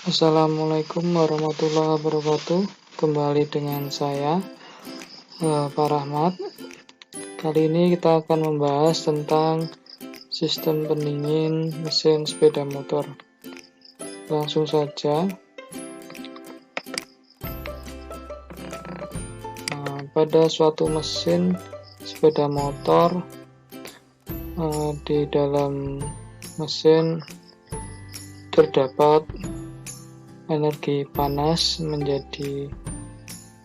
Assalamualaikum warahmatullahi wabarakatuh. Kembali dengan saya, Pak Rahmat. Kali ini kita akan membahas tentang sistem pendingin mesin sepeda motor. Langsung saja. Pada suatu mesin sepeda motor, di dalam mesin terdapat energi panas menjadi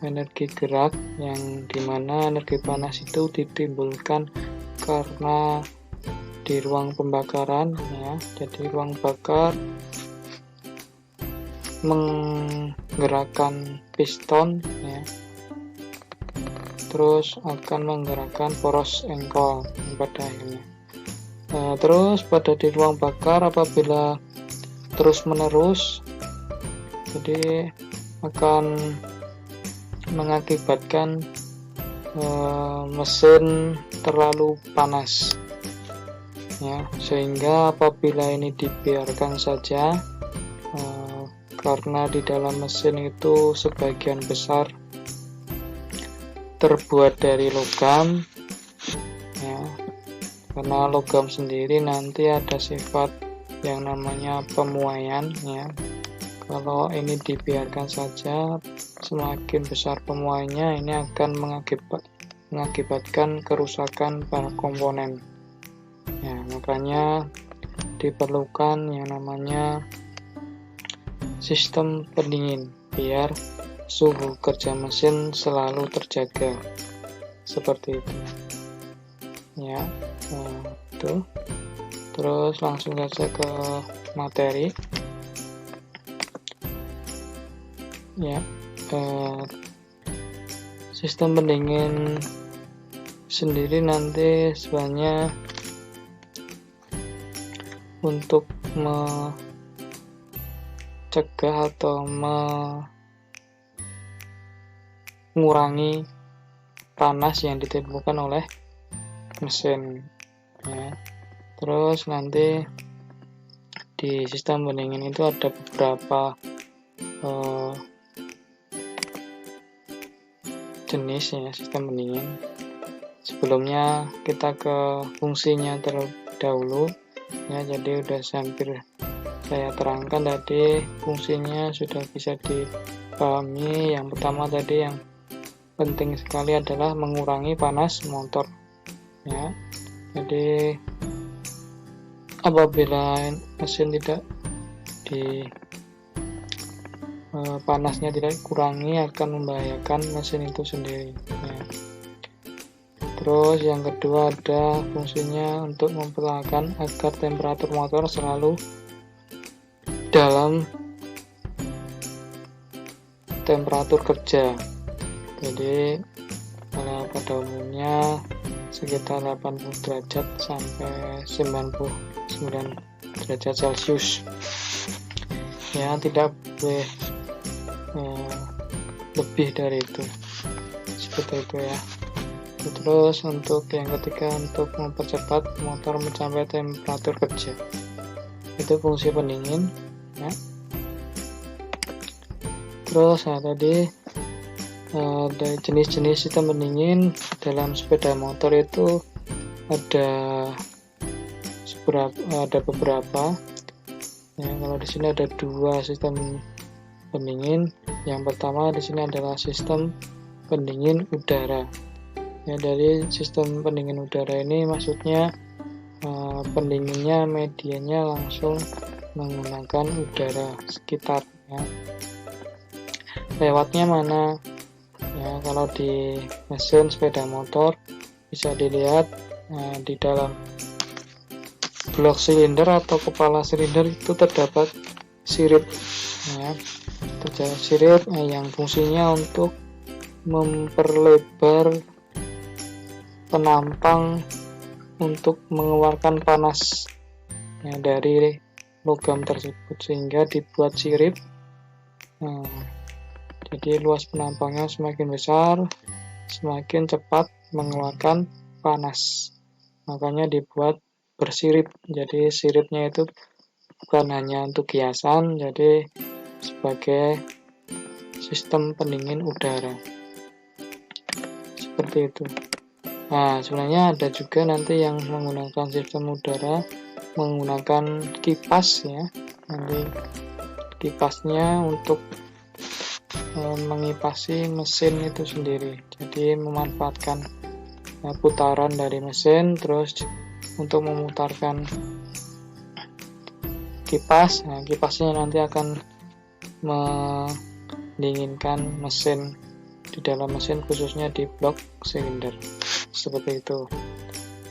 energi gerak, yang dimana energi panas itu ditimbulkan karena di ruang pembakaran, ya. Jadi ruang bakar menggerakkan piston, ya, terus akan menggerakkan poros engkol pada akhirnya. Terus pada di ruang bakar, apabila terus menerus, jadi akan mengakibatkan mesin terlalu panas, ya, sehingga apabila ini dibiarkan saja, karena di dalam mesin itu sebagian besar terbuat dari logam, ya, karena logam sendiri nanti ada sifat yang namanya pemuaian, ya. Kalau ini dibiarkan saja, semakin besar pemuaiannya, ini akan mengakibatkan kerusakan pada komponen. Ya, makanya diperlukan yang namanya sistem pendingin biar suhu kerja mesin selalu terjaga. Seperti itu. Ya, itu. Terus langsung saja ke materi. Ya, sistem pendingin sendiri nanti sebenarnya untuk mencegah atau mengurangi panas yang ditimbulkan oleh mesin, ya. Terus nanti di sistem pendingin itu ada beberapa jenis, ya, sistem pendingin. Sebelumnya kita ke fungsinya terlebih dahulu, ya. Jadi udah hampir saya terangkan tadi, fungsinya sudah bisa dipahami. Yang pertama tadi yang penting sekali adalah mengurangi panas motor, ya. Jadi apabila mesin tidak panasnya tidak dikurangi, akan membahayakan mesin itu sendiri, ya. Terus yang kedua ada fungsinya untuk mempertahankan agar temperatur motor selalu dalam temperatur kerja. Jadi pada umumnya sekitar 80 derajat sampai 99 derajat Celcius, ya, tidak boleh lebih dari itu, seperti itu, ya. Terus untuk yang ketiga, untuk mempercepat motor mencapai temperatur kerja, itu fungsi pendingin, ya. Terus tadi ada jenis-jenis sistem pendingin dalam sepeda motor itu ada beberapa, ya. Kalau di sini ada 2 sistem pendingin. Yang pertama di sini adalah sistem pendingin udara. Ya, dari sistem pendingin udara ini maksudnya pendinginnya medianya langsung menggunakan udara sekitar, ya. Lewatnya mana? Ya, kalau di mesin sepeda motor bisa dilihat di dalam blok silinder atau kepala silinder itu terdapat sirip, ya. Terdapat sirip yang fungsinya untuk memperlebar penampang untuk mengeluarkan panas, ya, dari logam tersebut, sehingga dibuat sirip. Jadi luas penampangnya semakin besar, semakin cepat mengeluarkan panas. Makanya dibuat bersirip. Jadi siripnya itu bukan hanya untuk hiasan, jadi sebagai sistem pendingin udara. Seperti itu. Nah, sebenarnya ada juga nanti yang menggunakan sistem udara menggunakan kipas ya. Nanti kipasnya untuk mengipasi mesin itu sendiri. Jadi memanfaatkan putaran dari mesin terus untuk memutarkan kipas. Nah, kipasnya nanti akan mendinginkan mesin di dalam mesin, khususnya di blok silinder. Seperti itu.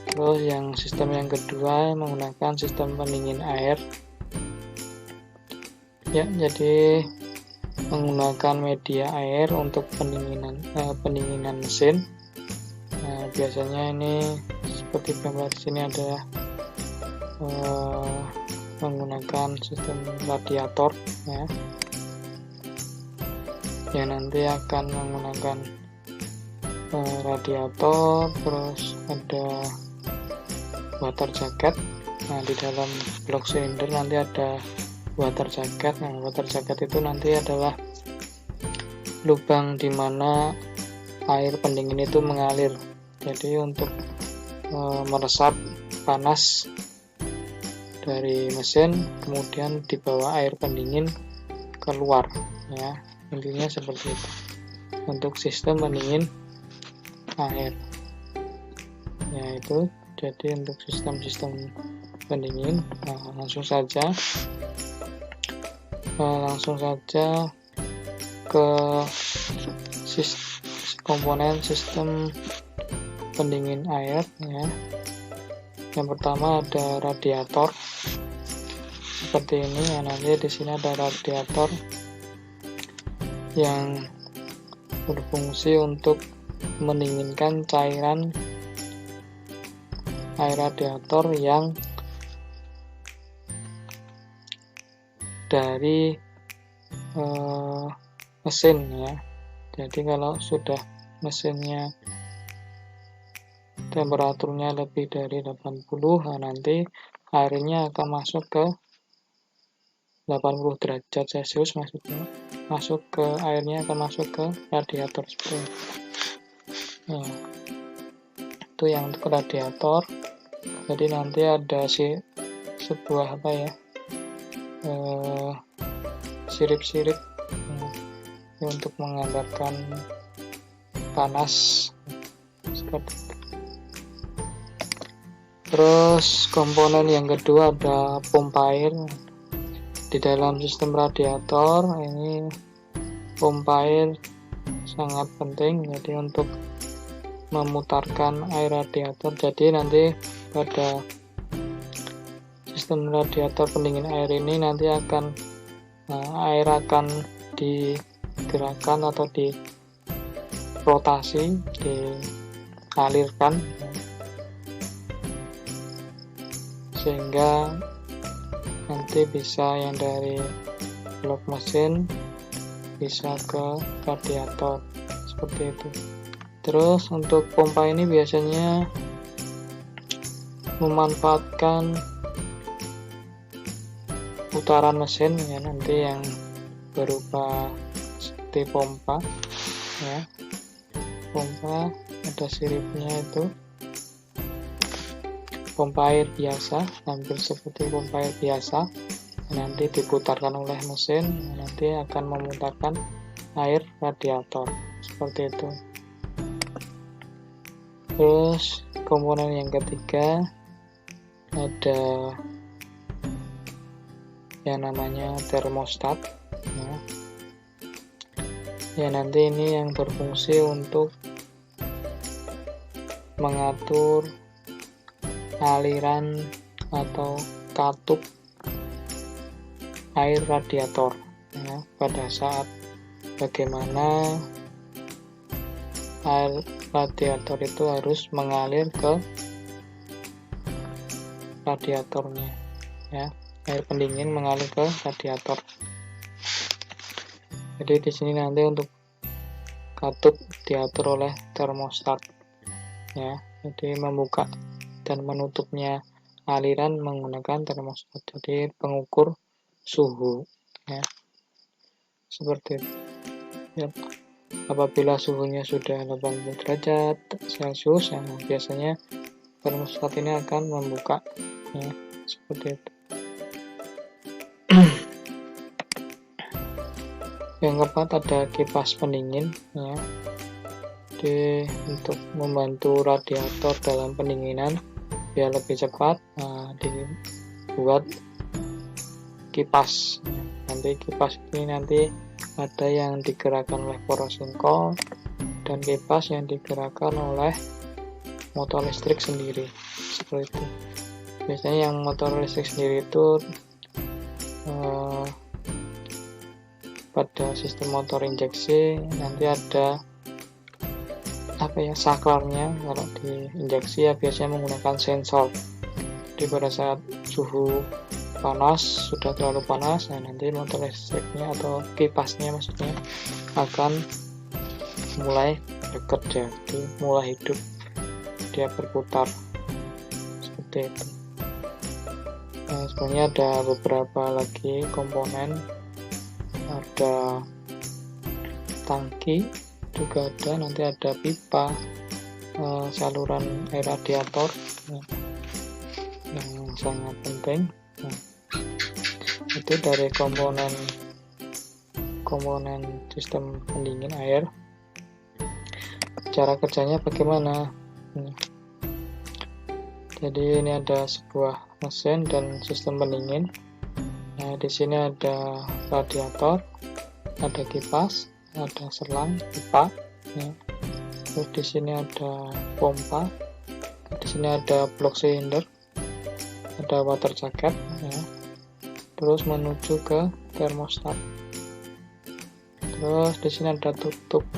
Terus yang sistem yang kedua menggunakan sistem pendingin air. Ya, jadi menggunakan media air untuk pendinginan mesin. Nah, biasanya ini seperti gambar di sini adalah menggunakan sistem radiator ya. Ya, nanti akan menggunakan radiator, terus ada water jacket. Nah, di dalam blok silinder nanti ada water jacket. Nah, water jacket itu nanti adalah lubang di mana air pendingin itu mengalir. Jadi untuk meresap panas dari mesin, kemudian dibawa air pendingin keluar ya. Intinya seperti itu untuk sistem pendingin air. Ya, itu jadi untuk sistem-sistem pendingin. Nah, langsung saja ke komponen sistem pendingin air ya. Yang pertama ada radiator seperti ini ya. Nanti di sini ada radiator yang berfungsi untuk mendinginkan cairan air radiator yang dari mesin ya. Jadi kalau sudah mesinnya temperaturnya lebih dari 80, nah nanti airnya akan masuk ke 80 derajat Celcius, maksudnya airnya akan masuk ke radiator seperti ini. Nah, itu yang untuk radiator. Jadi nanti ada sebuah sirip-sirip untuk menggambarkan panas seperti itu. Terus komponen yang kedua ada pompa air. Di dalam sistem radiator ini pompa air sangat penting, jadi untuk memutarkan air radiator. Jadi nanti pada sistem radiator pendingin air ini nanti air akan digerakkan atau dirotasi, dialirkan sehingga nanti bisa yang dari blok mesin bisa ke radiator seperti itu. Terus untuk pompa ini biasanya memanfaatkan putaran mesin ya, nanti yang berupa seperti pompa ya. Pompa ada siripnya, itu pompa air biasa, hampir seperti pompa air biasa. Nanti diputarkan oleh mesin, nanti akan memutarkan air radiator seperti itu. Terus komponen yang ketiga ada yang namanya termostat ya. Ya, nanti ini yang berfungsi untuk mengatur aliran atau katup air radiator ya, pada saat bagaimana air radiator itu harus mengalir ke radiatornya ya, air pendingin mengalir ke radiator. Jadi di sini nanti untuk katup diatur oleh termostat ya, jadi membuka dan menutupnya aliran menggunakan termostat, jadi pengukur suhu ya. seperti itu ya. Apabila suhunya sudah 80 derajat Celcius, ya, biasanya termostat ini akan membuka ya, seperti itu. Yang keempat ada kipas pendingin ya. Jadi untuk membantu radiator dalam pendinginan biar lebih cepat, dibuat kipas. Nanti kipas ini nanti ada yang digerakkan oleh porosingkol dan kipas yang digerakkan oleh motor listrik sendiri, seperti itu. Biasanya yang motor listrik sendiri itu pada sistem motor injeksi nanti ada saklarnya. Kalau diinjeksi ya biasanya menggunakan sensor. Jadi pada saat suhu panas, sudah terlalu panas, nanti motor listriknya atau kipasnya maksudnya akan mulai bekerja, jadi mulai hidup, dia berputar seperti itu. Sebenarnya ada beberapa lagi komponen, ada tangki juga ada, nanti ada pipa, saluran air radiator yang sangat penting. Itu dari komponen sistem pendingin air. Cara kerjanya bagaimana? Jadi ini ada sebuah mesin dan sistem pendingin. Nah, di sini ada radiator, ada kipas, ada selang pipa. Ya. Terus di sini ada pompa, di sini ada block cylinder, ada water jacket. Ya. Terus menuju ke termostat. Terus di sini ada tutup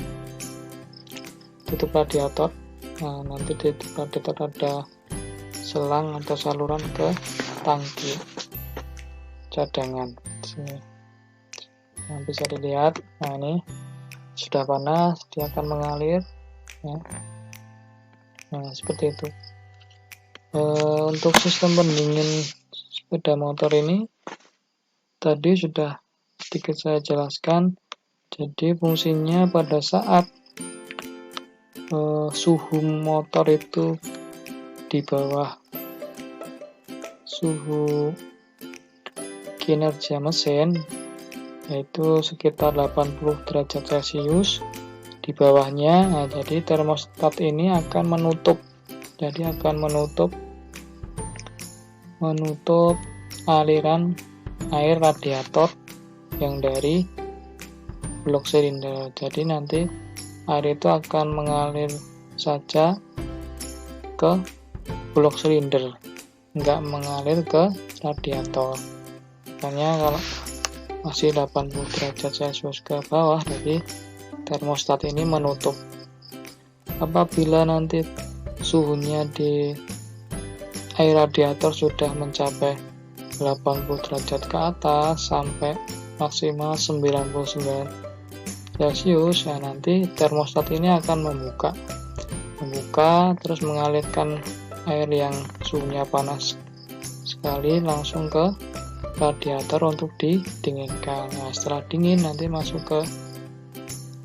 radiator. Nah, nanti di tutup radiator ada selang atau saluran ke tangki cadangan di sini. Nah, bisa dilihat. Nah, ini sudah panas, dia akan mengalir. Ya. Nah, seperti itu. Untuk sistem pendingin sepeda motor ini tadi sudah sedikit saya jelaskan. Jadi fungsinya pada saat suhu motor itu di bawah suhu kinerja mesin, yaitu sekitar 80 derajat Celcius di bawahnya. Nah, jadi termostat ini akan menutup. Jadi akan menutup aliran air radiator yang dari blok silinder. Jadi nanti air itu akan mengalir saja ke blok silinder, nggak mengalir ke radiator. Makanya kalau masih 80 derajat Celcius ke bawah, jadi termostat ini menutup. Apabila nanti suhunya di air radiator sudah mencapai 80 derajat ke atas sampai maksimal 99 Celcius, ya nanti termostat ini akan membuka terus mengalirkan air yang suhunya panas sekali langsung ke radiator untuk didinginkan. Nah, setelah dingin nanti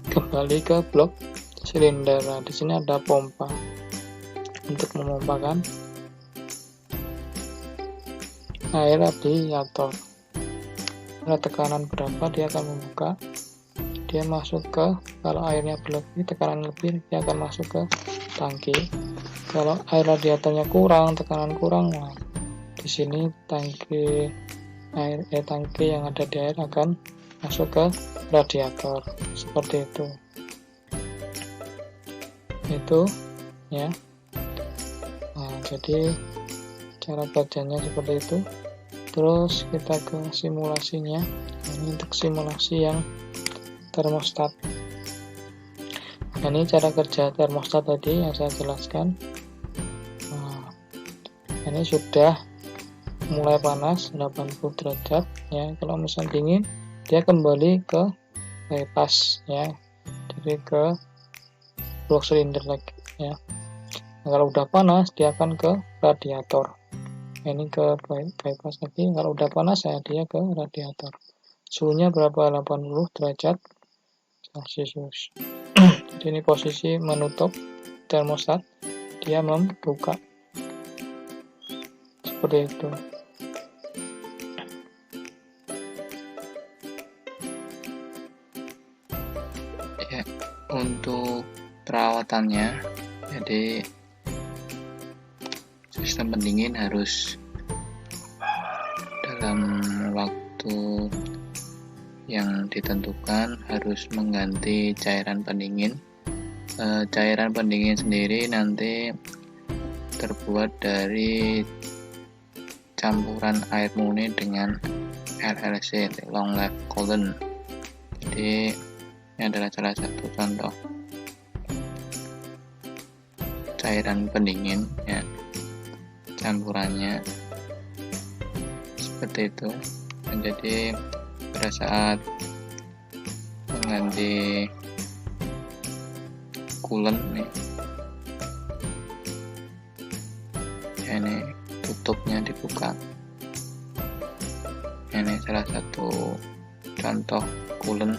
kembali ke blok silinder. Nah, di sini ada pompa untuk memompakan air radiator. Pada tekanan berapa dia akan membuka, dia masuk ke, kalau airnya berlebih, tekanan lebih, dia akan masuk ke tangki. Kalau air radiatornya kurang, tekanan kurang, nah, di sini tangki yang ada di air akan masuk ke radiator, seperti itu. Itu ya. Nah, jadi cara bacanya seperti itu. Terus kita ke simulasinya. Ini untuk simulasi yang termostat. Nah, ini cara kerja termostat tadi yang saya jelaskan. Nah, ini sudah mulai panas 80 derajat ya. Kalau misalnya dingin, dia kembali ke bypass ya. Jadi ke blok silinder lagi ya. Nah, kalau udah panas dia akan ke radiator. Ini ke bypass lagi. Kalau udah panas ya dia ke radiator. Suhunya berapa? 80 derajat Celcius. Jadi ini posisi menutup termostat, dia membuka. Seperti itu. Ya, untuk perawatannya, jadi sistem pendingin harus dalam waktu yang ditentukan harus mengganti cairan pendingin. Cairan pendingin sendiri nanti terbuat dari campuran air murni dengan LLC, long life coolant. Jadi ini adalah salah satu contoh cairan pendingin, ya, campurannya seperti itu. Dan jadi pada saat mengganti coolant nih, ya, ini tutupnya dibuka. Ini salah satu contoh coolant.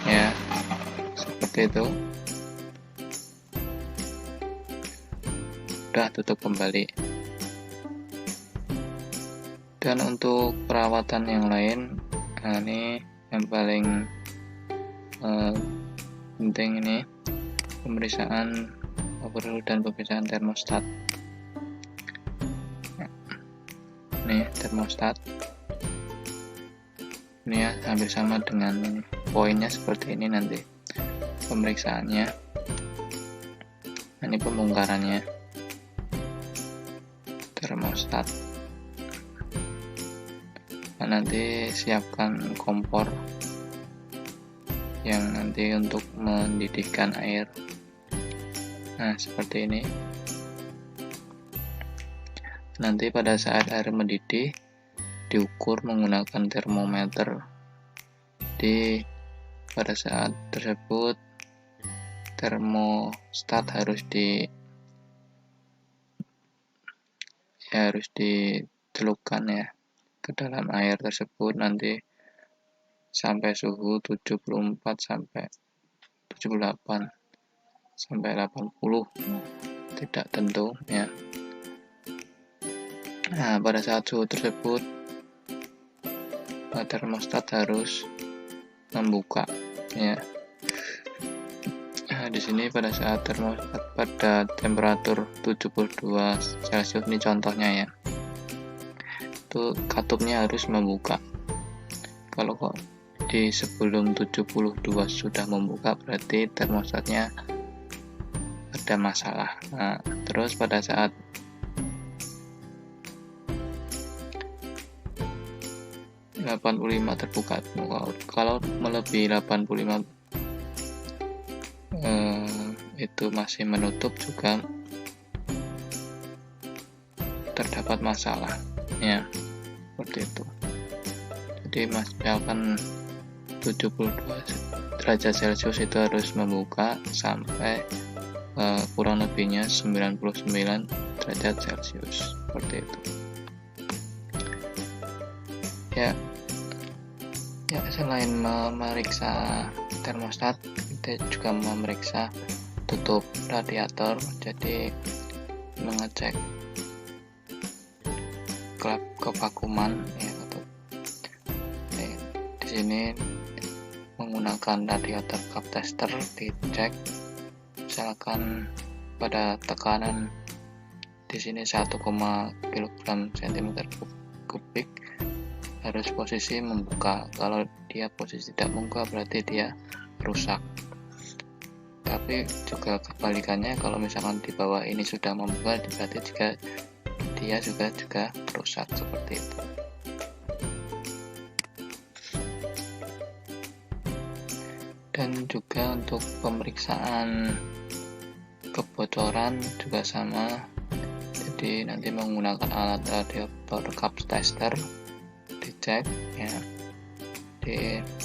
Ya, seperti itu. Udah tutup kembali. Dan untuk perawatan yang lain, nah ini yang paling penting, ini pemeriksaan overload dan pemeriksaan termostat. Ini termostat. Ini ya, hampir sama dengan poinnya seperti ini nanti pemeriksaannya. Ini pembongkarannya termostat. Nah, nanti siapkan kompor yang nanti untuk mendidihkan air. Nah, seperti ini. Nanti pada saat air mendidih diukur menggunakan termometer. Jadi pada saat tersebut termostat harus dicelupkan ya ke dalam air tersebut nanti sampai suhu 74 sampai 78 sampai 80, tidak tentu ya. Nah, pada saat suhu tersebut termostat harus membuka ya. Nah, di sini pada saat termostat pada temperatur 72 Celcius, ini contohnya ya, itu katupnya harus membuka. Kalau kok di sebelum 72 sudah membuka, berarti termostatnya ada masalah. Nah, terus pada saat terbuka, kalau melebihi 85 itu masih menutup, juga terdapat masalah ya, seperti itu. Jadi misalkan 72 derajat Celcius itu harus membuka sampai kurang lebihnya 99 derajat Celcius, seperti itu ya. Selain memeriksa termostat, kita juga memeriksa tutup radiator, jadi mengecek kevakuman ya. Di sini menggunakan radiator cup tester, dicek misalkan pada tekanan di sini 1, kg cm3 harus posisi membuka. Kalau dia posisi tidak membuka, berarti dia rusak. Tapi juga kebalikannya, kalau misalkan di bawah ini sudah membuka, berarti juga dia juga rusak, seperti itu. Dan juga untuk pemeriksaan kebocoran juga sama, jadi nanti menggunakan alat radiator cup tester, dicek ya,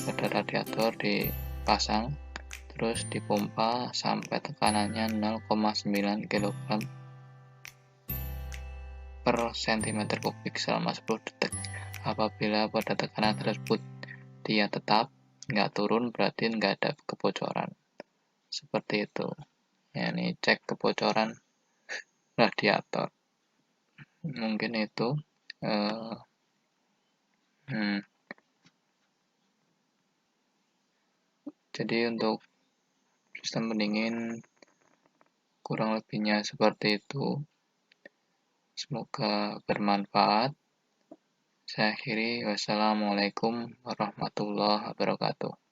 pada radiator dipasang, terus dipompa sampai tekanannya 0,9 kg per cm kubik selama 10 detik. Apabila pada tekanan tersebut dia tetap nggak turun, berarti nggak ada kebocoran. Seperti itu. Ya, ini cek kebocoran radiator. Mungkin itu. Jadi untuk sistem pendingin kurang lebihnya seperti itu. Semoga bermanfaat. Saya akhiri. Wassalamualaikum warahmatullahi wabarakatuh.